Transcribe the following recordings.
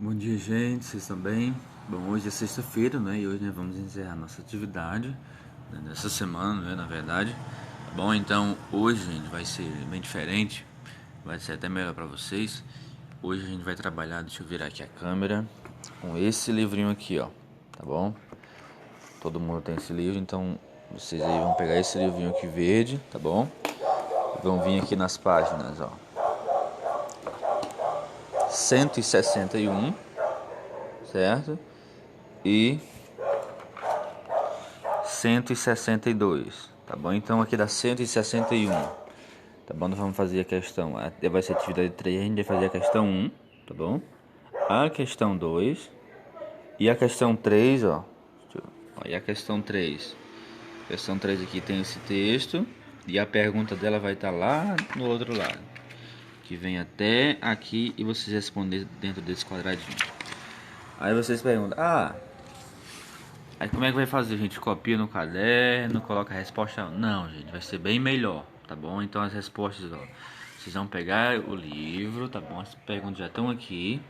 Bom dia, gente, vocês estão bem? Bom, hoje é sexta-feira, né? E hoje vamos encerrar nossa atividade, né, dessa semana, né, na verdade. Bom, então hoje, gente, vai ser bem diferente, vai ser até melhor para vocês. Hoje a gente vai trabalhar, deixa eu virar aqui a câmera, com esse livrinho aqui, ó, tá bom? Todo mundo tem esse livro, então vocês aí vão pegar esse livrinho aqui verde, tá bom? E vão vir aqui nas páginas, ó, 161, certo? E 162, tá bom? Então aqui dá 161, tá bom? Nós vamos fazer a questão, vai ser atividade 3, a gente vai fazer a questão 1, tá bom? A questão 2 e a questão 3, ó. E a questão 3. A questão 3 aqui tem esse texto e a pergunta dela vai estar lá no outro lado, que vem até aqui e vocês respondem dentro desse quadradinho. Aí vocês perguntam: aí como é que vai fazer? A gente copia no caderno, coloca a resposta? Não, gente, vai ser bem melhor, tá bom? Então as respostas, ó, vocês vão pegar o livro, tá bom? As perguntas já estão aqui.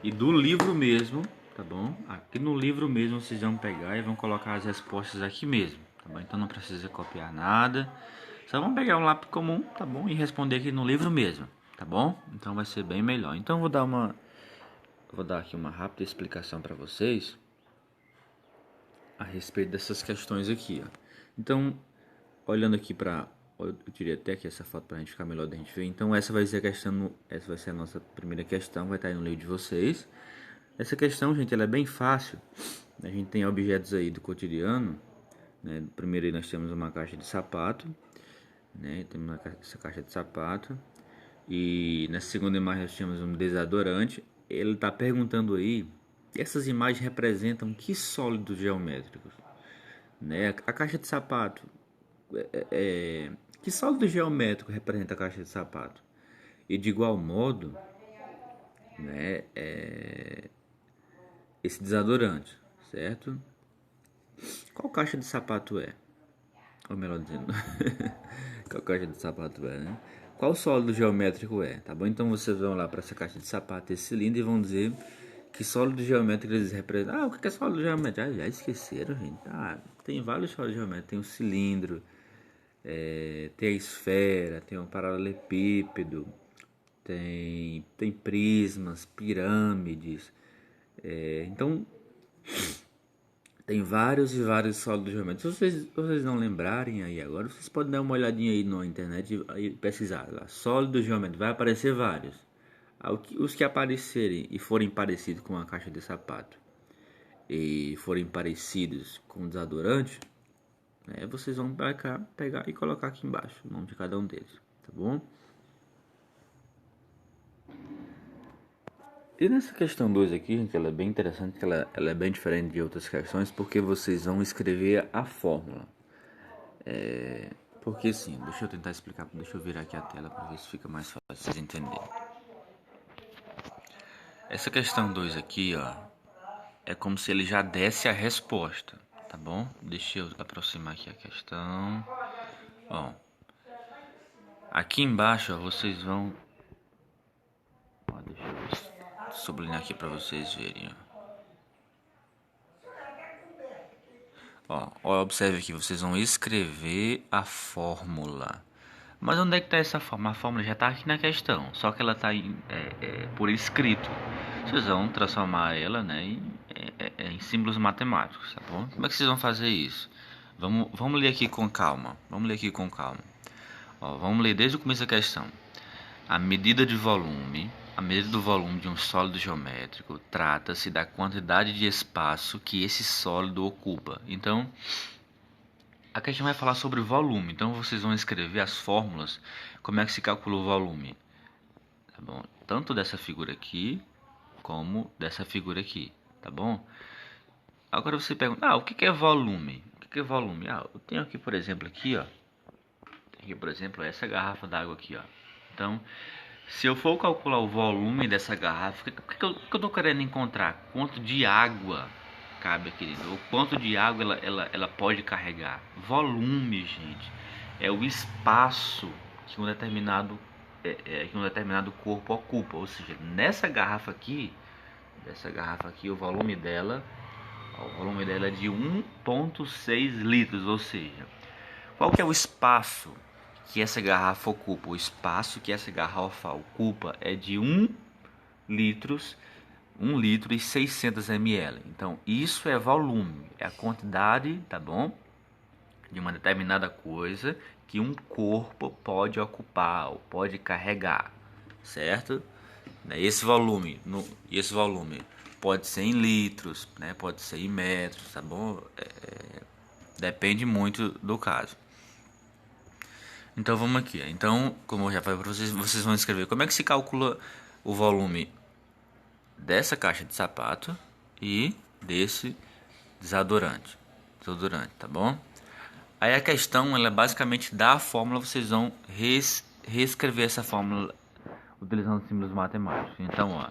E do livro mesmo, tá bom? Aqui no livro mesmo vocês vão pegar e vão colocar as respostas aqui mesmo, tá bom? Então não precisa copiar nada. Só vão pegar um lápis comum, tá bom? E responder aqui no livro mesmo, tá bom? Então vai ser bem melhor. Então vou dar aqui uma rápida explicação para vocês a respeito dessas questões aqui, ó. Então, olhando aqui para, eu tirei até aqui essa foto para a gente ficar melhor da gente ver. Então, essa vai ser a questão, essa vai ser a nossa primeira questão, vai estar aí no livro de vocês. Essa questão, gente, ela é bem fácil. A gente tem objetos aí do cotidiano, né? Primeiro aí nós temos uma caixa de sapato, né? Temos essa caixa de sapato. E na segunda imagem nós temos um desodorante. Ele está perguntando aí, essas imagens representam que sólidos geométricos? Né? A caixa de sapato, que sólido geométrico representa a caixa de sapato? E de igual modo, né, esse desodorante, certo? Qual caixa de sapato é? Ou melhor dizendo, qual caixa de sapato é, né? Qual sólido geométrico é, tá bom? Então vocês vão lá para essa caixa de sapato, esse cilindro, e vão dizer que sólido geométrico eles representam. O que é sólido geométrico? Já esqueceram, gente. Tem vários sólidos geométricos. Tem o cilindro, tem a esfera, tem o paralelepípedo, tem prismas, pirâmides. Então, tem vários e vários sólidos geométricos. Se vocês não lembrarem aí agora, vocês podem dar uma olhadinha aí na internet e pesquisar lá. Sólidos geométricos, vai aparecer vários. Os que aparecerem e forem parecidos com a caixa de sapato e forem parecidos com o desodorante, né, vocês vão pra cá, pegar e colocar aqui embaixo o nome de cada um deles, tá bom? E nessa questão 2 aqui, gente, ela é bem interessante, que ela é bem diferente de outras questões, porque vocês vão escrever a fórmula. Porque assim, deixa eu tentar explicar, deixa eu virar aqui a tela para ver se fica mais fácil vocês entenderem. Essa questão 2 aqui, ó, é como se ele já desse a resposta, tá bom? Deixa eu aproximar aqui a questão. Ó, aqui embaixo, ó, vocês vão... deixa eu sublinhar aqui para vocês verem, ó. Observe aqui, vocês vão escrever a fórmula. Mas onde é que está essa fórmula? A fórmula já está aqui na questão, só que ela está por escrito. Vocês vão transformar ela, né, em símbolos matemáticos, tá bom? Como é que vocês vão fazer isso? Vamos ler aqui com calma. Vamos ler aqui com calma. Ó, vamos ler desde o começo da questão. A medida de volume, a medida do volume de um sólido geométrico trata-se da quantidade de espaço que esse sólido ocupa. Então, a questão vai falar sobre volume. Então, vocês vão escrever as fórmulas, como é que se calcula o volume, tá bom? Tanto dessa figura aqui, como dessa figura aqui, tá bom? Agora você pergunta, o que é volume? O que é volume? Eu tenho aqui, por exemplo, essa garrafa d'água aqui, ó. Então, se eu for calcular o volume dessa garrafa, o que eu estou querendo encontrar? Quanto de água cabe aqui? Ou quanto de água ela pode carregar? Volume, gente, é o espaço que um determinado corpo ocupa. Ou seja, nessa garrafa aqui, dessa garrafa aqui, o volume dela, ó, o volume dela é de 1,6 litros, ou seja, qual que é o espaço que essa garrafa ocupa? O espaço que essa garrafa ocupa é de 1 litro e 600 ml. Então, isso é volume, é a quantidade, tá bom? De uma determinada coisa que um corpo pode ocupar ou pode carregar, certo? Esse volume pode ser em litros, né? Pode ser em metros, tá bom? Depende muito do caso. Então vamos aqui. Então, como eu já falei para vocês, vocês vão escrever como é que se calcula o volume dessa caixa de sapato e desse desodorante, tá bom? Aí a questão, ela é basicamente da fórmula, vocês vão reescrever essa fórmula utilizando símbolos matemáticos. Então, ó,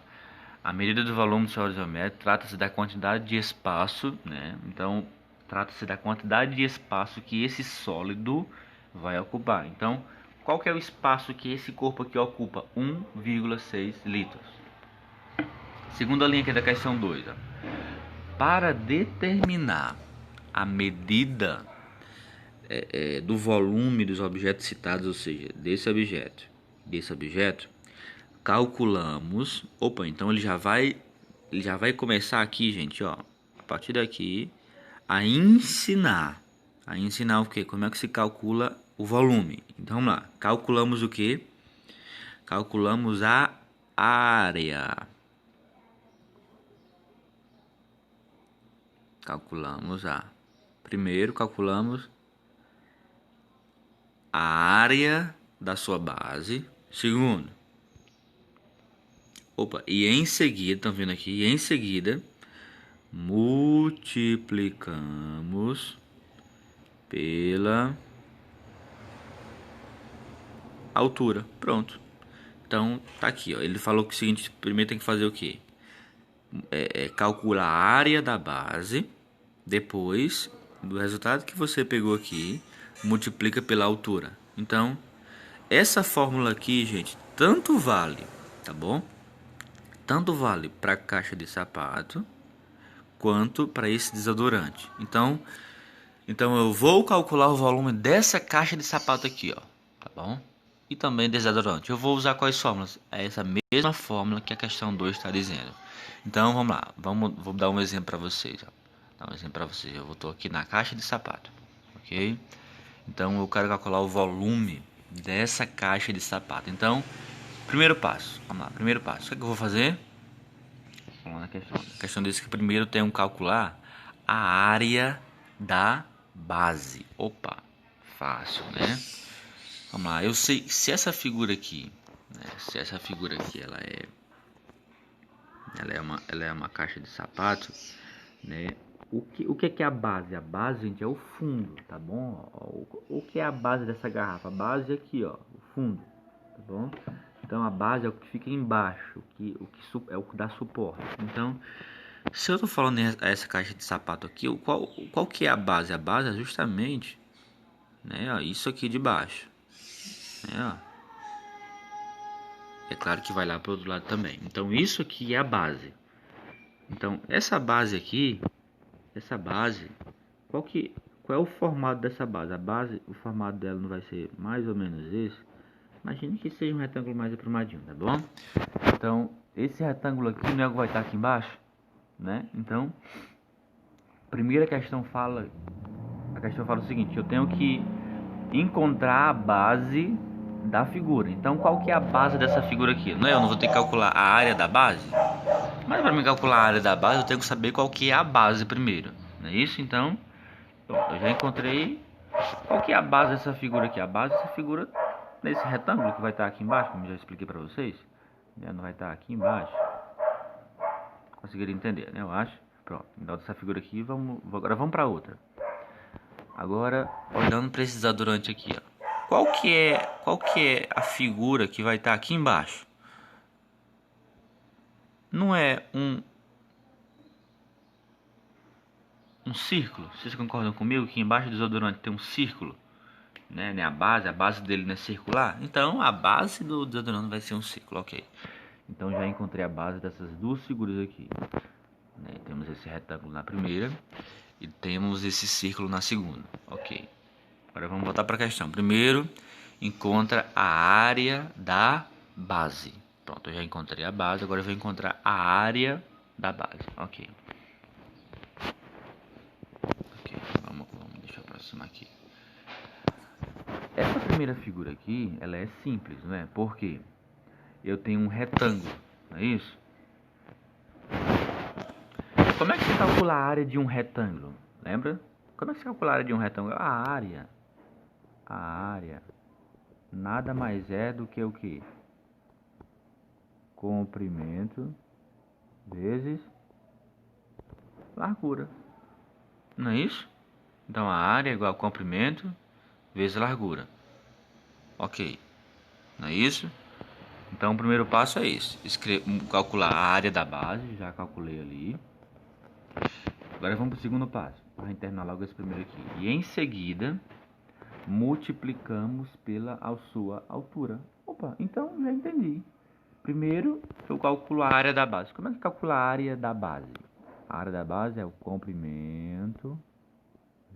a medida do volume do sólido isométrico trata-se da quantidade de espaço, né? Então, trata-se da quantidade de espaço que esse sólido vai ocupar. Então, qual que é o espaço que esse corpo aqui ocupa? 1,6 litros. Segunda linha aqui da questão 2. Ó. Para determinar a medida do volume dos objetos citados, ou seja, desse objeto, calculamos. Opa, então ele já vai começar aqui, gente, ó, a partir daqui a ensinar o que? Como é que se calcula o volume? Então vamos lá. Calculamos o que? Calculamos a área. Primeiro calculamos a área da sua base. Segundo, e em seguida, estão vendo aqui, em seguida multiplicamos pela altura. Pronto. Então tá aqui, ó. Ele falou que o seguinte, primeiro tem que fazer o quê? Calcular a área da base. Depois do resultado que você pegou aqui, multiplica pela altura. Então, essa fórmula aqui, gente, tanto vale, tá bom? Tanto vale para a caixa de sapato quanto para esse desodorante. Então eu vou calcular o volume dessa caixa de sapato aqui, ó, tá bom? E também desodorante. Eu vou usar quais fórmulas? É essa mesma fórmula que a questão 2 está dizendo. Então vamos lá, vou dar um exemplo para vocês, ó. Eu estou aqui na caixa de sapato, ok? Então eu quero calcular o volume dessa caixa de sapato. Então, primeiro passo, vamos lá, primeiro passo. O que é que eu vou fazer? Vamos lá na questão. A questão diz que primeiro tem que calcular a área da base. Opa, fácil, né? Vamos lá, eu sei se essa figura aqui, né, ela é uma caixa de sapato, né? O que é a base? A base, gente, é o fundo, tá bom? O que é a base dessa garrafa? A base é aqui, ó, o fundo, tá bom? Então a base é o que fica embaixo, é o que dá suporte. Então, se eu tô falando essa caixa de sapato aqui, qual que é a base? A base é justamente, né, ó, isso aqui de baixo, né, ó. É claro que vai lá para o outro lado também. Então isso aqui é a base. Então essa base aqui, qual é o formato dessa base? A base, o formato dela não vai ser mais ou menos esse. Imagine que seja um retângulo mais aprumadinho, tá bom? Então esse retângulo aqui não é o que vai estar aqui embaixo, né? Então primeira questão fala o seguinte: eu tenho que encontrar a base da figura. Então qual que é a base dessa figura aqui? Eu não vou ter que calcular a área da base? Mas para me calcular a área da base, eu tenho que saber qual que é a base primeiro, não é isso? Então, eu já encontrei qual que é a base dessa figura aqui. A base dessa figura, nesse retângulo que vai estar aqui embaixo, como eu já expliquei para vocês, né? Não vai estar aqui embaixo. Conseguiram entender, né? Eu acho. Pronto, então dessa figura aqui, agora vamos para outra. Agora, olhando para esse desodorante aqui, ó. Qual que é a figura que vai estar aqui embaixo? Não é um círculo? Vocês concordam comigo que embaixo do desodorante tem um círculo? Né? A base dele não é circular? Então a base do desodorante vai ser um círculo, ok. Então já encontrei a base dessas duas figuras aqui. Né? Temos esse retângulo na primeira e temos esse círculo na segunda. Ok. Agora vamos voltar para a questão. Primeiro, encontra a área da base. Pronto, eu já encontrei a base, agora eu vou encontrar a área da base. Ok. Ok, vamos deixa eu aproximar aqui. Essa primeira figura aqui, ela é simples, né? Porque eu tenho um retângulo, não é isso? Como é que se calcula a área de um retângulo? Lembra? Como é que se calcula a área de um retângulo? A área nada mais é do que o quê? Comprimento vezes largura. Não é isso? Então a área é igual a comprimento vezes largura. Ok. Não é isso? Então o primeiro passo é esse. Calcular a área da base. Já calculei ali. Agora vamos para o segundo passo. Para terminar logo esse primeiro aqui. E em seguida, multiplicamos pela sua altura. Opa, então já entendi. Primeiro, eu calculo a área da base. Como é que calcula a área da base? A área da base é o comprimento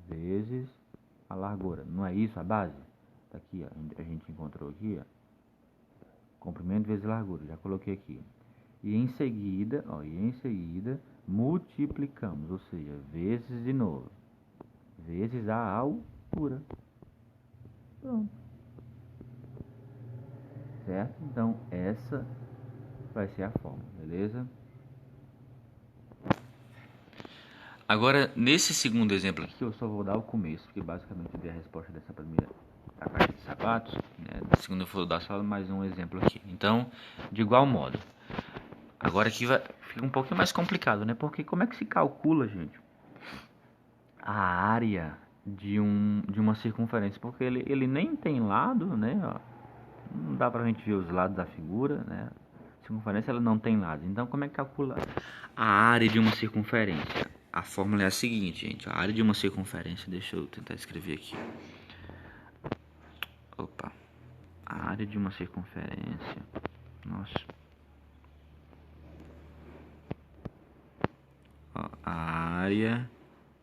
vezes a largura. Não é isso a base? Tá aqui, ó. A gente encontrou aqui, ó. Comprimento vezes largura. Já coloquei aqui. E em seguida, multiplicamos, ou seja, vezes de novo. Vezes a altura. Pronto. Certo? Então, essa vai ser a fórmula, beleza? Agora, nesse segundo exemplo aqui, eu só vou dar o começo, porque basicamente eu dei a resposta dessa primeira da caixa de sapatos. Né? Da segunda eu vou dar só mais um exemplo aqui. Então, de igual modo. Agora aqui fica um pouquinho mais complicado, né? Porque como é que se calcula, gente, a área de uma circunferência? Porque ele nem tem lado, né? Ó, não dá pra gente ver os lados da figura, né? A circunferência ela não tem lado. Então, como é que calcula a área de uma circunferência? A fórmula é a seguinte, gente. A área de uma circunferência, deixa eu tentar escrever aqui. Opa. A área de uma circunferência. Nossa. Ó, a área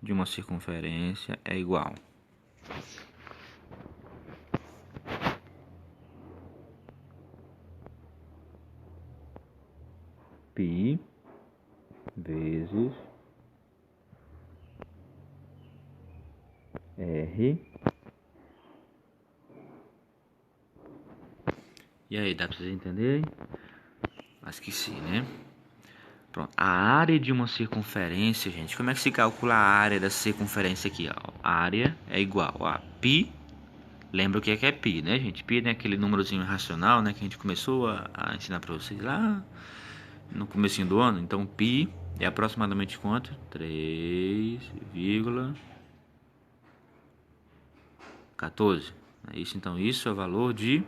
de uma circunferência é igual π vezes R. E aí, dá pra vocês entenderem? Acho que sim, né? Pronto. A área de uma circunferência, gente, como é que se calcula a área dessa circunferência aqui? Ó? A área é igual a π. Lembra o que é π, né, gente? Π é aquele númerozinho racional, né, que a gente começou a ensinar pra vocês lá no comecinho do ano. Então, π é aproximadamente quanto? 3,14. É isso, então, isso é o valor de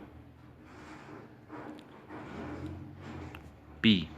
π.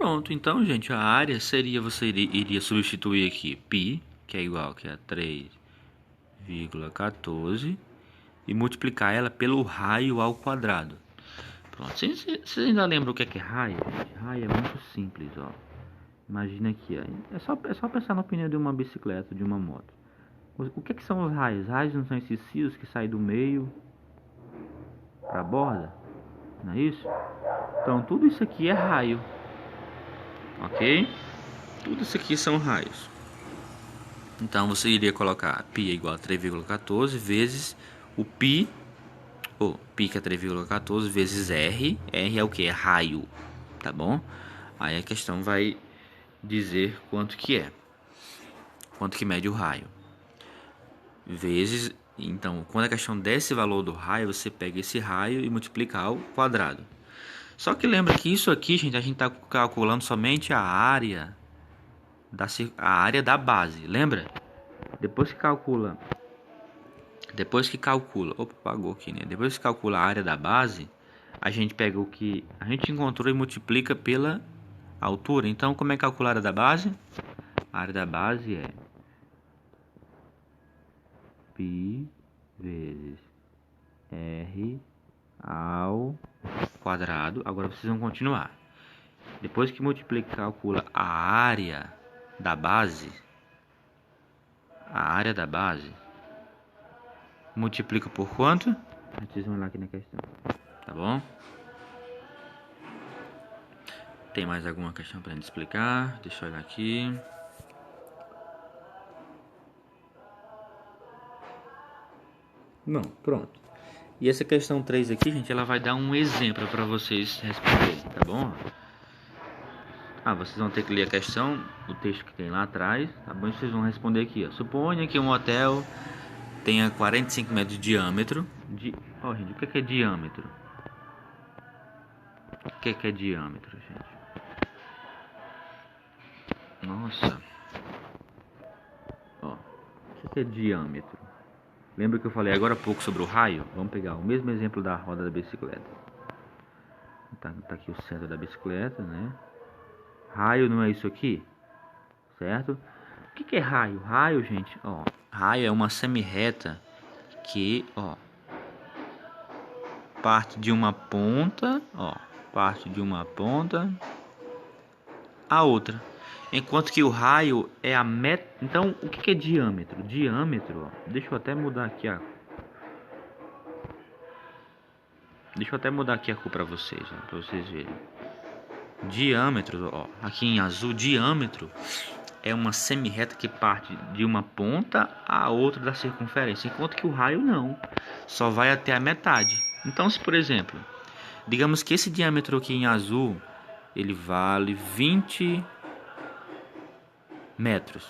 Pronto, então, gente, a área seria, você iria substituir aqui π, que é igual que a 3,14, e multiplicar ela pelo raio ao quadrado. Pronto, vocês ainda lembram o que é raio, gente? Raio é muito simples, ó. Imagina aqui, ó. É só pensar no pneu de uma bicicleta, de uma moto. O que são os raios? Raios não são esses fios que saem do meio para a borda? Não é isso? Então, tudo isso aqui é raio. Ok? Tudo isso aqui são raios. Então, você iria colocar π é igual a 3,14 vezes o π, ou π que é 3,14 vezes R. R é o que? É raio. Tá bom? Aí a questão vai dizer quanto que é. Quanto que mede o raio. Vezes, então, quando a questão desse valor do raio, você pega esse raio e multiplica ao quadrado. Só que lembra que isso aqui, gente, a gente está calculando somente a área da base, lembra? Depois que calcula, opa, apagou aqui, né? Depois que calcula a área da base, a gente pega o que a gente encontrou e multiplica pela altura. Então, como é calcular a área da base? A área da base é π vezes R ao quadrado. Agora vocês vão continuar. Depois que multiplica e calcula a área da base, multiplica por quanto? Vocês vão lá aqui na questão, tá bom? Tem mais alguma questão para gente explicar? Deixa eu olhar aqui. Não, pronto. E essa questão 3 aqui, gente, ela vai dar um exemplo para vocês responderem, tá bom? Vocês vão ter que ler a questão, o texto que tem lá atrás, tá bom? E vocês vão responder aqui, ó. Suponha que um hotel tenha 45 metros de diâmetro. Gente, o que é diâmetro? O que é diâmetro, gente? Nossa. Ó, o que é diâmetro? Lembra que eu falei agora há pouco sobre o raio? Vamos pegar o mesmo exemplo da roda da bicicleta. Tá aqui o centro da bicicleta, né? Raio não é isso aqui? Certo? O que é raio? Raio, gente, ó. Raio é uma semi-reta que, ó, parte de uma ponta a outra. Enquanto que o raio é a meta. Então, o que é diâmetro? Diâmetro, ó. Deixa eu até mudar aqui a cor para vocês, ó, para vocês verem. Diâmetro, ó, aqui em azul, diâmetro é uma semi-reta que parte de uma ponta a outra da circunferência, enquanto que o raio não, só vai até a metade. Então, se por exemplo, digamos que esse diâmetro aqui em azul, ele vale 20 metros,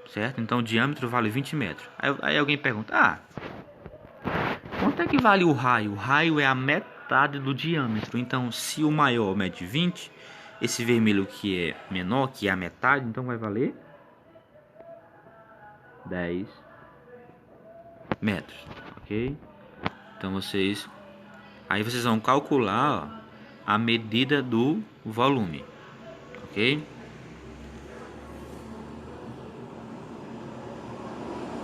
certo? Então o diâmetro vale 20 metros. Aí alguém pergunta, quanto é que vale o raio? O raio é a metade do diâmetro. Então, se o maior mede 20, esse vermelho que é menor, que é a metade, então vai valer 10 metros, ok? Então vocês vão calcular, ó, a medida do volume, ok?